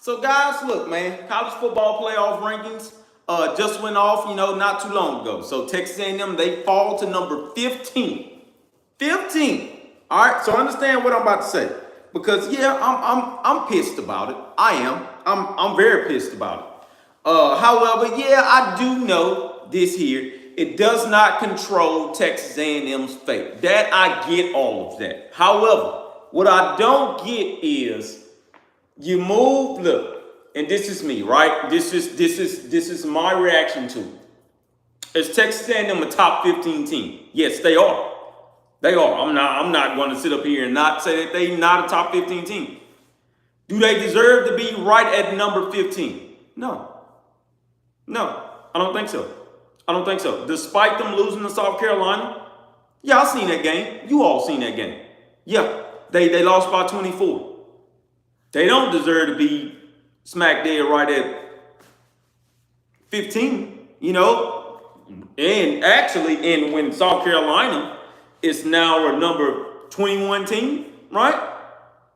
So guys, look, man, college football playoff rankings just went off, not too long ago. So Texas A&M, they fall to number 15. 15. All right, so understand what I'm about to say. Because yeah, I'm pissed about it. I am. I'm very pissed about it. However, yeah, I do know this here. It does not control Texas A&M's fate. That I get all of that. However, what I don't get is you move. Look, and this is me, right? This is my reaction to it. Is Texas A&M a top 15 team? Yes, they are. They are. I'm not going to sit up here and not say that they're not a top 15 team. Do they deserve to be right at number 15? No. No, I don't think so. I don't think so. Despite them losing to South Carolina, yeah, I seen that game. You all seen that game. Yeah, they lost by 24. They don't deserve to be smack dead right at 15, And actually, when South Carolina is now a number 21 team, right?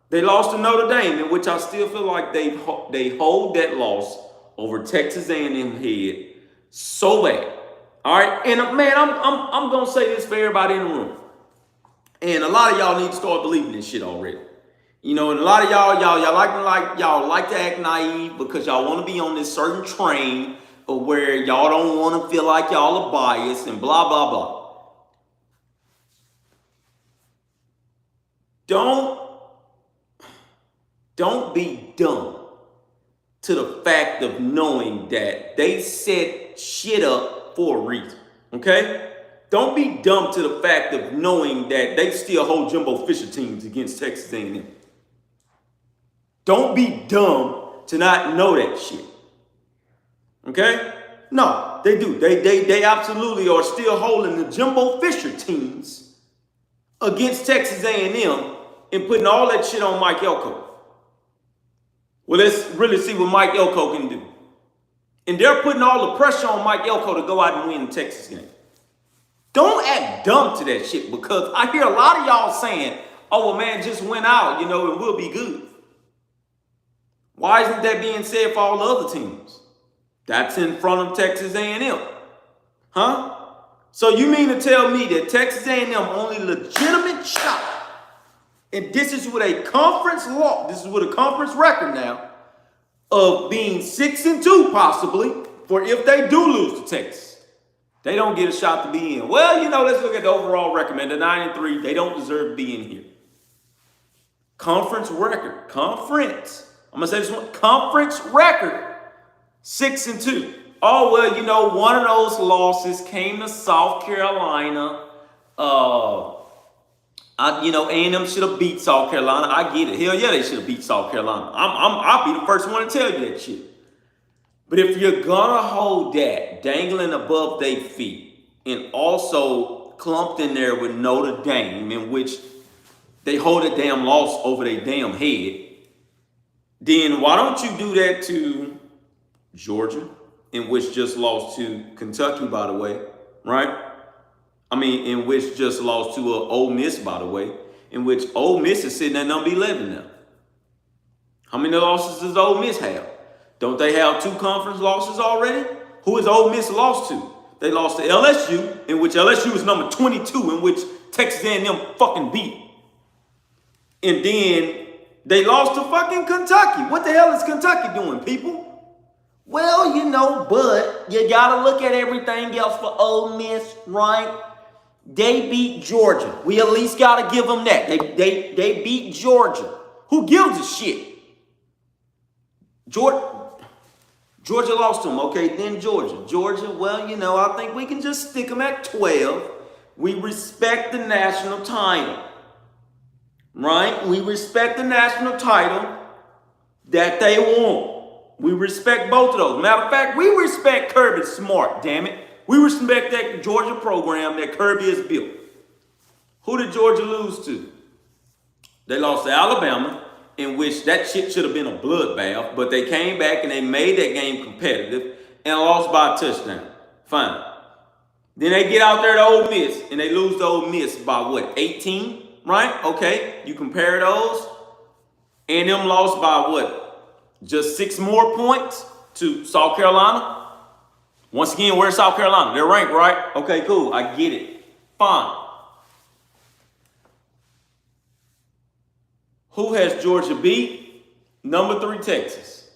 They lost to Notre Dame, in which I still feel like they hold that loss over Texas A&M head so bad. All right, and man, I'm gonna say this for everybody in the room, and a lot of y'all need to start believing this shit already. And a lot of y'all like to act naive because y'all want to be on this certain train of where y'all don't want to feel like y'all are biased and blah blah blah. Don't be dumb to the fact of knowing that they set shit up for a reason, okay? Don't be dumb to the fact of knowing that they still hold Jimbo Fisher teams against Texas A&M. Don't be dumb to not know that shit, okay? No, they do. They absolutely are still holding the Jimbo Fisher teams against Texas A&M and putting all that shit on Mike Elko. Well, let's really see what Mike Elko can do. And they're putting all the pressure on Mike Elko to go out and win the Texas game. Don't act dumb to that shit because I hear a lot of y'all saying, oh, well, man, just win out, and we'll be good. Why isn't that being said for all the other teams? That's in front of Texas A&M. Huh? So you mean to tell me that Texas A&M only legitimate shot, and this is with a conference record now of being 6-2 possibly, for if they do lose to Texas, they don't get a shot to be in. Well, let's look at the overall record, man. The 9-3, they don't deserve to be in here. Conference record. I'm going to say this one. Conference record, 6-2. Oh, well, one of those losses came to South Carolina. A&M should have beat South Carolina. I get it. Hell yeah, they should have beat South Carolina. I'll be the first one to tell you that shit. But if you're gonna hold that dangling above their feet and also clumped in there with Notre Dame, in which they hold a damn loss over their damn head, then why don't you do that to Georgia, in which just lost to Kentucky, by the way, right? In which just lost to Ole Miss, by the way, in which Ole Miss is sitting at number 11 now. How many losses does Ole Miss have? Don't they have 2 conference losses already? Who is Ole Miss lost to? They lost to LSU, in which LSU is number 22, in which Texas A&M fucking beat. And then they lost to fucking Kentucky. What the hell is Kentucky doing, people? Well, but you gotta look at everything else for Ole Miss, right? They beat Georgia. We at least got to give them that. They beat Georgia. Who gives a shit? Georgia lost them. Okay, then Georgia, well, I think we can just stick them at 12. We respect the national title. Right? We respect the national title that they won. We respect both of those. Matter of fact, we respect Kirby Smart, damn it. We respect that Georgia program that Kirby has built. Who did Georgia lose to? They lost to Alabama, in which that shit should have been a bloodbath, but they came back and they made that game competitive and lost by a touchdown. Fine. Then they get out there to Ole Miss and they lose to Ole Miss by what, 18? Right? Okay. You compare those. A&M lost by what? Just 6 more points to South Carolina. Once again, where's South Carolina? They're ranked, right? Okay, cool. I get it. Fine. Who has Georgia beat? Number 3, Texas.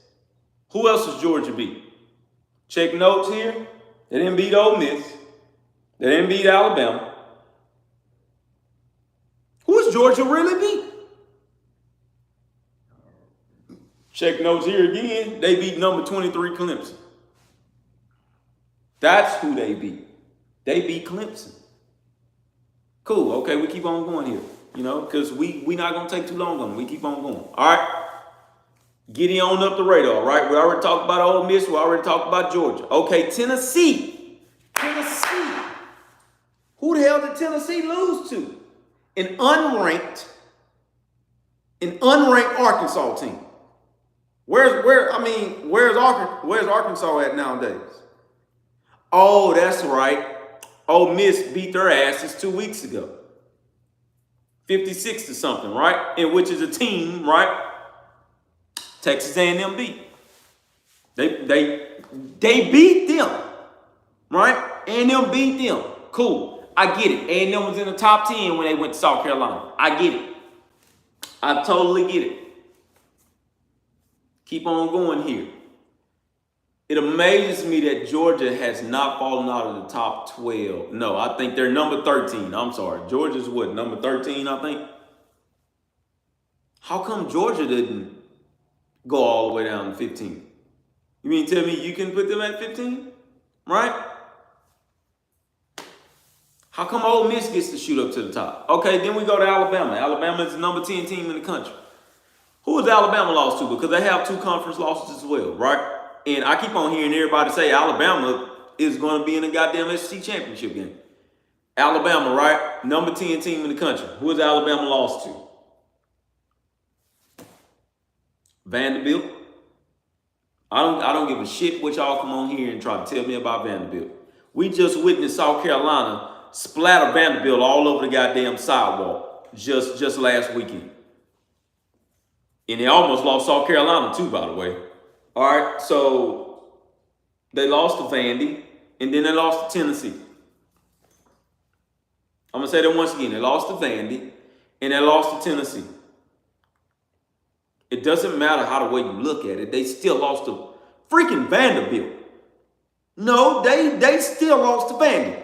Who else has Georgia beat? Check notes here. They didn't beat Ole Miss. They didn't beat Alabama. Who has Georgia really beat? Check notes here again. They beat number 23 Clemson. That's who they beat. They beat Clemson. Cool. Okay, we keep on going here. You know, because we not going to take too long on it. We keep on going. All right. Getting on up the radar, right? We already talked about Ole Miss. We already talked about Georgia. Okay, Tennessee. Tennessee. Who the hell did Tennessee lose to? An unranked Arkansas team. Where's Arkansas at nowadays? Oh, that's right. Ole Miss beat their asses 2 weeks ago. 56 to something, right? And which is a team, right? Texas A&M beat. They beat them, right? A&M beat them. Cool. I get it. A&M was in the top 10 when they went to South Carolina. I get it. I totally get it. Keep on going here. It amazes me that Georgia has not fallen out of the top 12. No, I think they're number 13. I'm sorry. Georgia's what, number 13, I think? How come Georgia didn't go all the way down to 15? You mean tell me you can put them at 15? Right? How come Ole Miss gets to shoot up to the top? Okay, then we go to Alabama. Alabama is the number 10 team in the country. Who is Alabama lost to? Because they have 2 conference losses as well, right? And I keep on hearing everybody say Alabama is going to be in the goddamn SEC championship game. Alabama, right? Number 10 team in the country. Who is Alabama lost to? Vanderbilt. I don't give a shit what y'all come on here and try to tell me about Vanderbilt. We just witnessed South Carolina splatter Vanderbilt all over the goddamn sidewalk just last weekend. And they almost lost South Carolina too, by the way. All right, so they lost to Vandy, and then they lost to Tennessee. I'm going to say that once again. They lost to Vandy, and they lost to Tennessee. It doesn't matter how the way you look at it. They still lost to freaking Vanderbilt. No, they still lost to Vandy.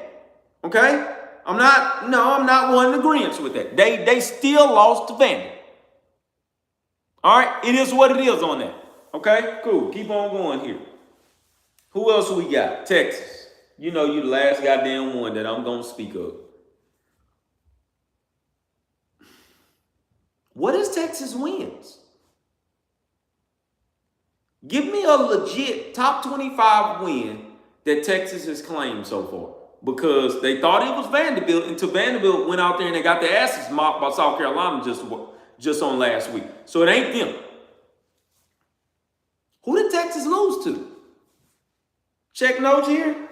Okay? I'm not one in agreement with that. They still lost to Vandy. All right? It is what it is on that. Okay? Cool. Keep on going here. Who else we got? Texas. You know you the last goddamn one that I'm going to speak of. What is Texas wins? Give me a legit top 25 win that Texas has claimed so far. Because they thought it was Vanderbilt until Vanderbilt went out there and they got their asses mopped by South Carolina just on last week. So it ain't them. Who did Texas lose to? Check notes here.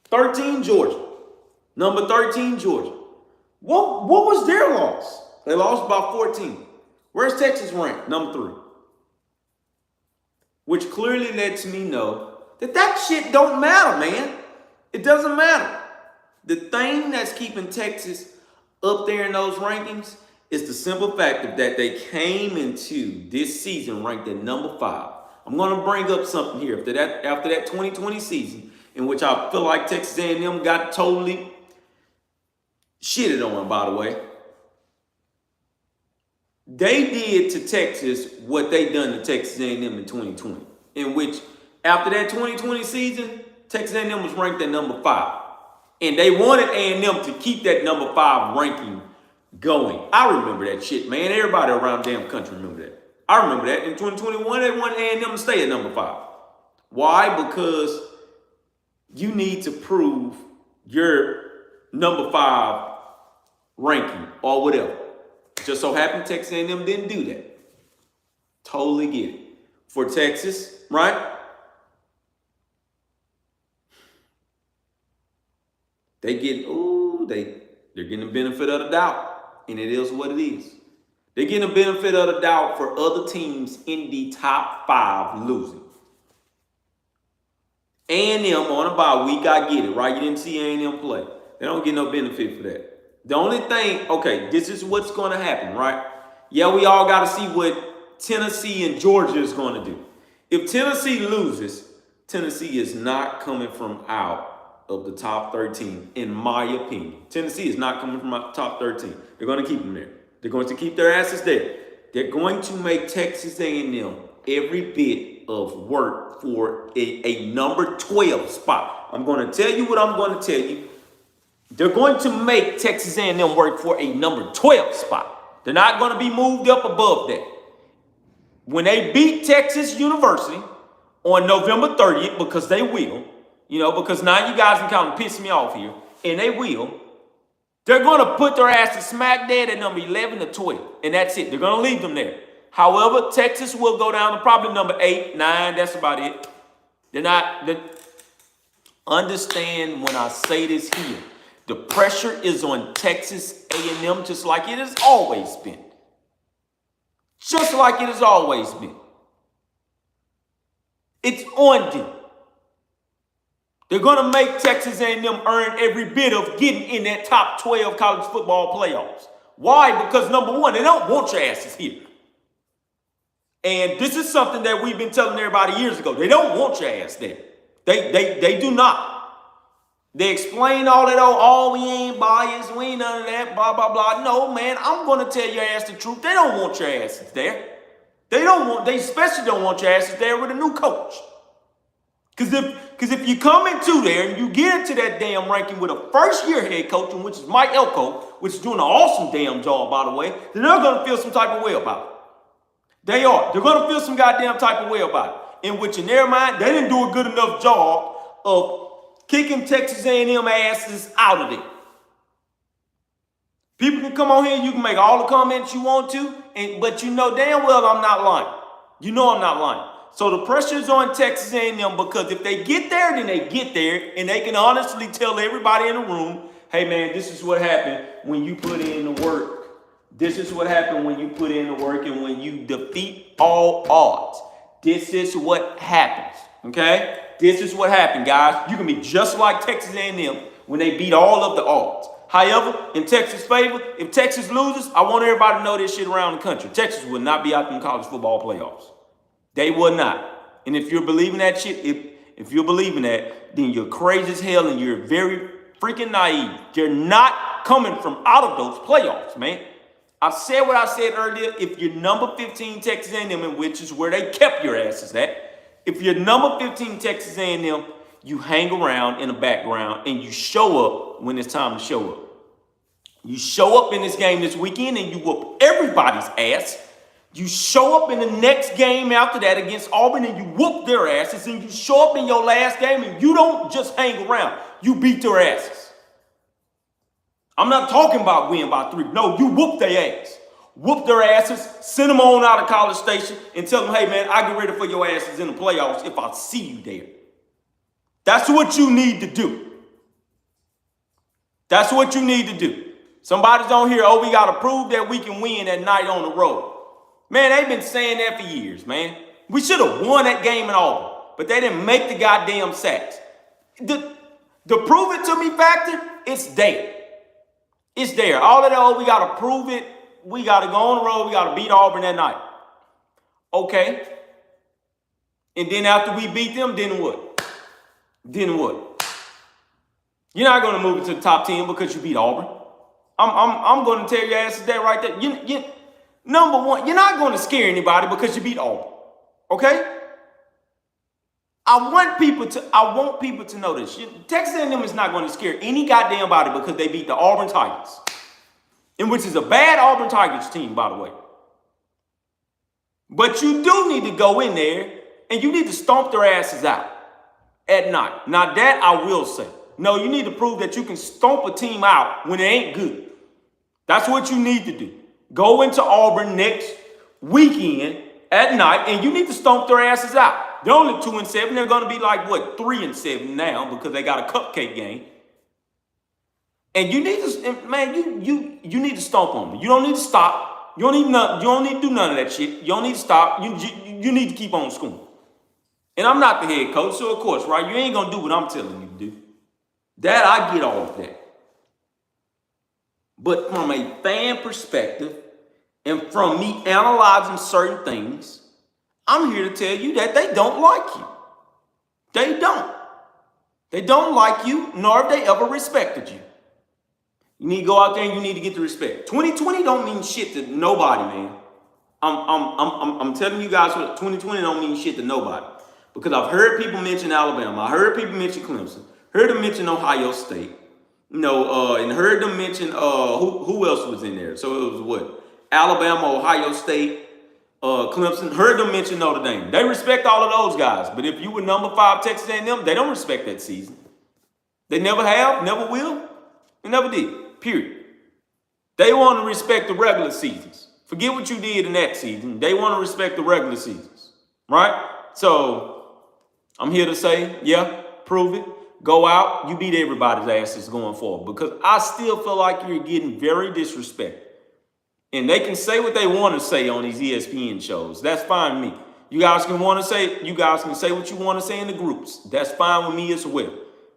13 Georgia. Number 13 Georgia. What was their loss? They lost by 14. Where's Texas ranked? Number 3. Which clearly lets me know that shit don't matter, man. It doesn't matter. The thing that's keeping Texas up there in those rankings is the simple fact that they came into this season ranked at number 5. I'm going to bring up something here after that 2020 season in which I feel like Texas A&M got totally shitted on, by the way. They did to Texas what they done to Texas A&M in 2020, in which after that 2020 season, Texas A&M was ranked at number 5. And they wanted A&M to keep that number 5 ranking going. I remember that shit, man. Everybody around the damn country remember that. I remember that. In 2021, they wanted A&M to stay at number 5. Why? Because you need to prove your number 5 ranking or whatever. Just so happened Texas A&M didn't do that. Totally get it. For Texas, right? They're getting the benefit of the doubt. And it is what it is. They're getting the benefit of the doubt for other teams in the top 5 losing. A&M on a bye week, I get it, right? You didn't see A&M play. They don't get no benefit for that. The only thing, okay, this is what's going to happen, right? Yeah, we all got to see what Tennessee and Georgia is going to do. If Tennessee loses, Tennessee is not coming from out of the top 13, in my opinion. Tennessee is not coming from out the top 13. They're going to keep them there. They're going to keep their asses there. They're going to make Texas A&M every bit of work for a number 12 spot. I'm going to tell you what I'm going to tell you. They're going to make Texas A&M work for a number 12 spot. They're not going to be moved up above that. When they beat Texas University on November 30th, because they will, because now you guys can kind of piss me off here, and they will, they're going to put their asses smack dead at number 11 to 12, and that's it. They're going to leave them there. However, Texas will go down to probably number 8, 9, that's about it. Understand when I say this here, the pressure is on Texas A&M just like it has always been. Just like it has always been. It's on them. They're going to make Texas A&M earn every bit of getting in that top 12 college football playoffs. Why? Because number one, they don't want your asses here. And this is something that we've been telling everybody years ago. They don't want your ass there. They do not. They explain all that, we ain't biased, we ain't none of that, blah, blah, blah. No, man, I'm going to tell your ass the truth. They don't want your asses there. They especially don't want your asses there with a new coach. Because if you come into there and you get into that damn ranking with a first-year head coach, which is Mike Elko, which is doing an awesome damn job, by the way, then they're going to feel some type of way about it. They are. They're going to feel some goddamn type of way about it. In which, in their mind, they didn't do a good enough job of kicking Texas A&M asses out of there. People can come on here, you can make all the comments you want to, but you know damn well I'm not lying. You know I'm not lying. So the pressure is on Texas A&M because if they get there, then they get there, and they can honestly tell everybody in the room, hey man, this is what happened when you put in the work. This is what happened when you put in the work and when you defeat all odds. This is what happens, okay? This is what happened, guys. You can be just like Texas A&M when they beat all of the odds. However, in Texas' favor, if Texas loses, I want everybody to know this shit around the country. Texas will not be out in college football playoffs. They will not. And if you're believing that shit, if you're believing that, then you're crazy as hell and you're very freaking naive. They're not coming from out of those playoffs, man. I said what I said earlier. If you're number 15 Texas A&M, which is where they kept your asses at, if you're number 15 Texas A&M, you hang around in the background and you show up when it's time to show up. You show up in this game this weekend and you whoop everybody's ass. You show up in the next game after that against Auburn and you whoop their asses. And you show up in your last game and you don't just hang around. You beat their asses. I'm not talking about win by 3. No, you whoop their ass. Whoop their asses, send them on out of College Station, and tell them, hey, man, I get ready for your asses in the playoffs if I see you there. That's what you need to do. That's what you need to do. Somebody's on here, we got to prove that we can win at night on the road. Man, they've been saying that for years, man. We should have won that game in Auburn, but they didn't make the goddamn sacks. The prove it to me factor, it's there. It's there. All of that, we got to prove it. We got to go on the road. We got to beat Auburn that night. Okay. And then after we beat them, then what? Then what? You're not going to move it to the top 10 because you beat Auburn. I'm going to tell your asses that right there. Number one, you're not going to scare anybody because you beat Auburn. Okay? I want people to know this. Texas A&M is not going to scare any goddamn body because they beat the Auburn Tigers. And which is a bad Auburn Tigers team, by the way. But you do need to go in there and you need to stomp their asses out at night. Now that I will say. No, you need to prove that you can stomp a team out when it ain't good. That's what you need to do. Go into Auburn next weekend at night and you need to stomp their asses out. They're only 2-7. They're going to be like, 3-7 now because they got a cupcake game. And you need to, man, you need to stomp on them. You don't need to stop. You don't need to do none of that shit. You don't need to stop. You need to keep on schooling. And I'm not the head coach, so of course, right? You ain't gonna do what I'm telling you to do. That I get all of that. But from a fan perspective, and from me analyzing certain things, I'm here to tell you that they don't like you. They don't. They don't like you, nor have they ever respected you. You need to go out there and you need to get the respect. 2020 don't mean shit to nobody, man. I'm telling you guys what 2020 don't mean shit to nobody. Because I've heard people mention Alabama. I heard people mention Clemson. Heard them mention Ohio State. And heard them mention who else was in there? So it was what? Alabama, Ohio State, Clemson. Heard them mention Notre Dame. They respect all of those guys. But if you were number 5 Texas A&M, they don't respect that season. They never have, never will, and never did. Period. They want to respect the regular seasons. Forget what you did in that season. They want to respect the regular seasons. Right? So I'm here to say, yeah, prove it. Go out. You beat everybody's asses going forward. Because I still feel like you're getting very disrespected. And they can say what they want to say on these ESPN shows. That's fine with me. You guys can say what you want to say in the groups. That's fine with me as well.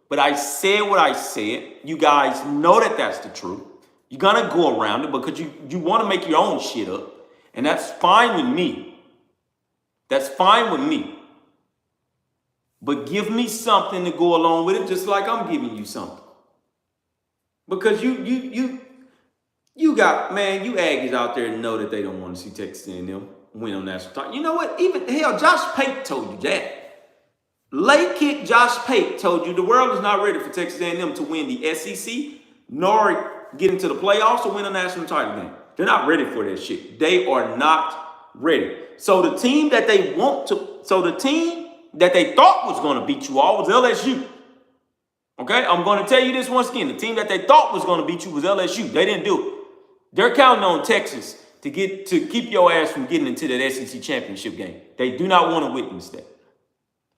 But I said what I said. You guys know that that's the truth. You're going to go around it because you want to make your own shit up. And that's fine with me. That's fine with me. But give me something to go along with it, just like I'm giving you something. Because you got, man, you Aggies out there know that they don't want to see Texas A&M win on national title. You know what? Even, hell, Josh Pate told you that. Late kick Josh Pate told you the world is not ready for Texas A&M to win the SEC, nor get into the playoffs or win a national title game. They're not ready for that shit. They are not ready. So the team that they thought was going to beat you all was LSU. Okay, I'm going to tell you this once again. The team that they thought was going to beat you was LSU. They didn't do it. They're counting on Texas to keep your ass from getting into that SEC championship game. They do not want to witness that.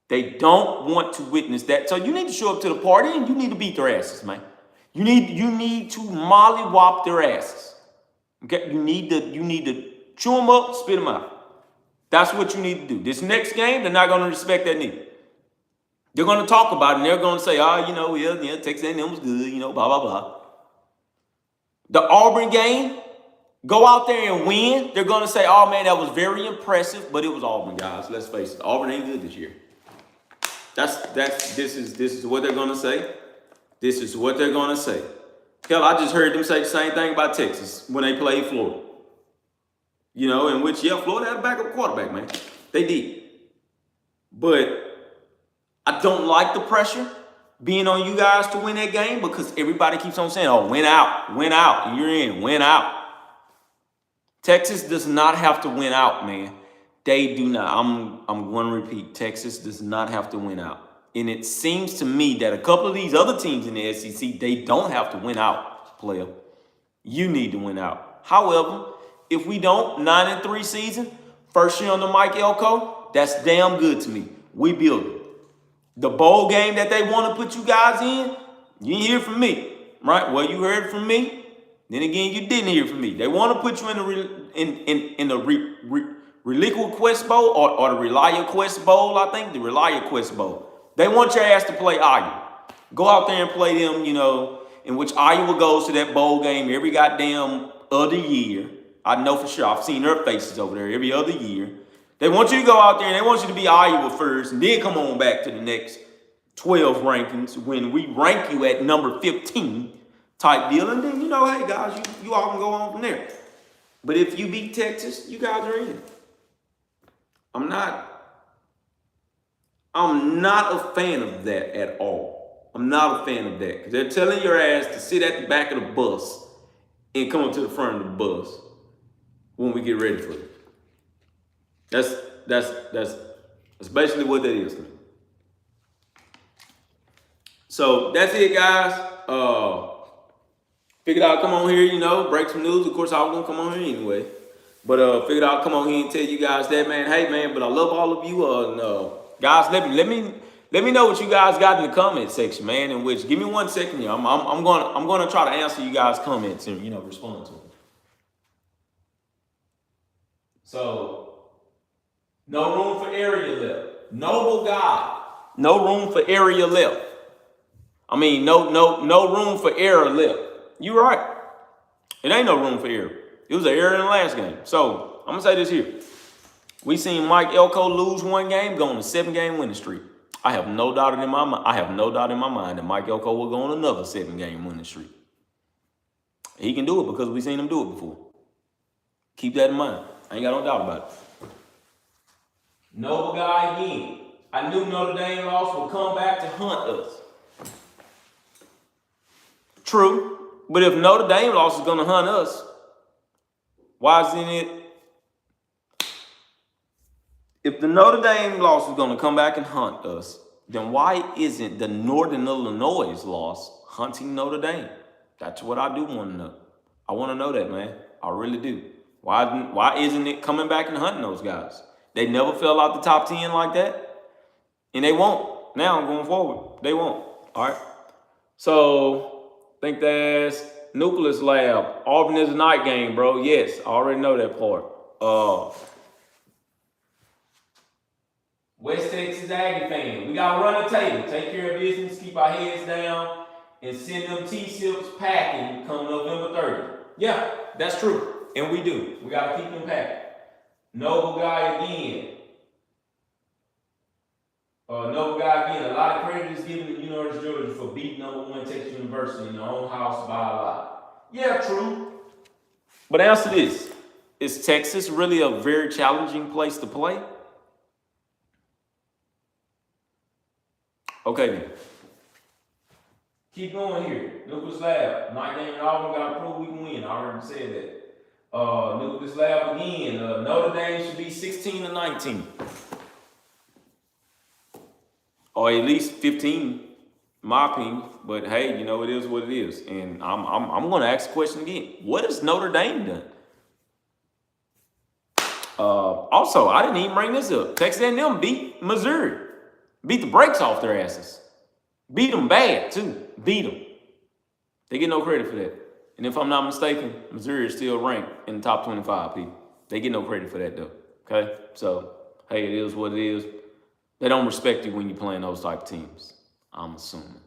They don't want to witness that. So you need to show up to the party and you need to beat their asses, man. You need to mollywop their asses. Okay, you need to chew them up, spit them out. That's what you need to do. This next game, they're not going to respect that neither. They're going to talk about it and they're going to say, Texas A&M was good, blah, blah, blah. The Auburn game, go out there and win. They're going to say, oh, man, that was very impressive, but it was Auburn, guys. Let's face it. Auburn ain't good this year. This is what they're going to say. This is what they're going to say. Hell, I just heard them say the same thing about Texas when they played Florida. In which, Florida had a backup quarterback, man. They did. But I don't like the pressure being on you guys to win that game because everybody keeps on saying, oh, win out, and you're in, win out. Texas does not have to win out, man. They do not. I'm going to repeat. Texas does not have to win out. And it seems to me that a couple of these other teams in the SEC, they don't have to win out, player. You need to win out. However, if we don't, 9-3 season, first year on the Mike Elko, that's damn good to me. We build it. The bowl game that they want to put you guys in, you didn't hear from me, right? Well, you heard from me. Then again, you didn't hear from me. They want to put you in the Reliquia Quest Bowl or the Relia Quest Bowl, I think, the Relia Quest Bowl. They want your ass to play Iowa. Go out there and play them, in which Iowa goes to that bowl game every goddamn other year. I know for sure. I've seen their faces over there every other year. They want you to go out there and they want you to be Iowa first and then come on back to the next 12 rankings when we rank you at number 15 type deal. And then, hey, guys, you all can go on from there. But if you beat Texas, you guys are in. I'm not a fan of that at all. I'm not a fan of that because they're telling your ass to sit at the back of the bus and come up to the front of the bus when we get ready for it. That's basically what that is. So that's it, guys. Figured I'd come on here, break some news. Of course, I was gonna come on here anyway. But figured I'd come on here and tell you guys that, man. Hey, man, but I love all of you. Guys, let me know what you guys got in the comment section, man. In which, give me 1 second here. I'm gonna try to answer you guys' comments and respond to them. So, no room for area left. Noble God. No room for area left. I mean, no room for error left. You right. It ain't no room for error. It was an error in the last game. So, I'm going to say this here. We seen Mike Elko lose one game, go on a 7-game winning streak. I have no doubt in my mind that Mike Elko will go on another 7-game winning streak. He can do it because we've seen him do it before. Keep that in mind. I ain't got no doubt about it. Noble guy again. I knew Notre Dame loss would come back to hunt us. True. But if Notre Dame loss is going to hunt us, why isn't it? If the Notre Dame loss is going to come back and hunt us, then why isn't the Northern Illinois loss hunting Notre Dame? That's what I do want to know. I want to know that, man. I really do. Why isn't it coming back and hunting those guys? They never fell out the top 10 like that, and they won't. Now going forward, they won't. All right. So I think that's Nucleus Lab. Auburn is a night game, bro. Yes, I already know that part. West Texas Aggie fan. We got to run the table. Take care of business. Keep our heads down. And send them T-Sips packing come November 30th. Yeah, that's true. And we do. We got to keep them packing. Noble guy again. A lot of credit is given to the University of Georgia for beating #1 Texas University in their own house by a lot. Yeah, true. But answer this. Is Texas really a very challenging place to play? Okay, then. Keep going here. Nucleus Lab. Night game in Auburn got to prove we can win. I already said that. Nucleus Lab again. Notre Dame should be 16-19. Or at least 15, in my opinion. But hey, you know, it is what it is. And I'm going to ask the question again. What has Notre Dame done? Also, I didn't even bring this up. Texas A&M beat Missouri. Beat the brakes off their asses. Beat them bad, too. Beat them. They get no credit for that. And if I'm not mistaken, Missouri is still ranked in the top 25, people. They get no credit for that, though. Okay? So, hey, it is what it is. They don't respect you when you're playing those type of teams, I'm assuming.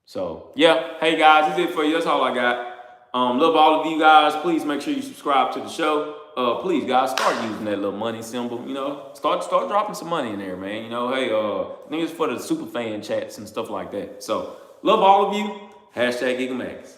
So, yeah. Hey, guys, that's it for you. That's all I got. Love all of you guys. Please make sure you subscribe to the show. Please, guys, start using that little money symbol. You know, start dropping some money in there, man. You know, hey, niggas for the super fan chats and stuff like that. So, love all of you. #GigaMax.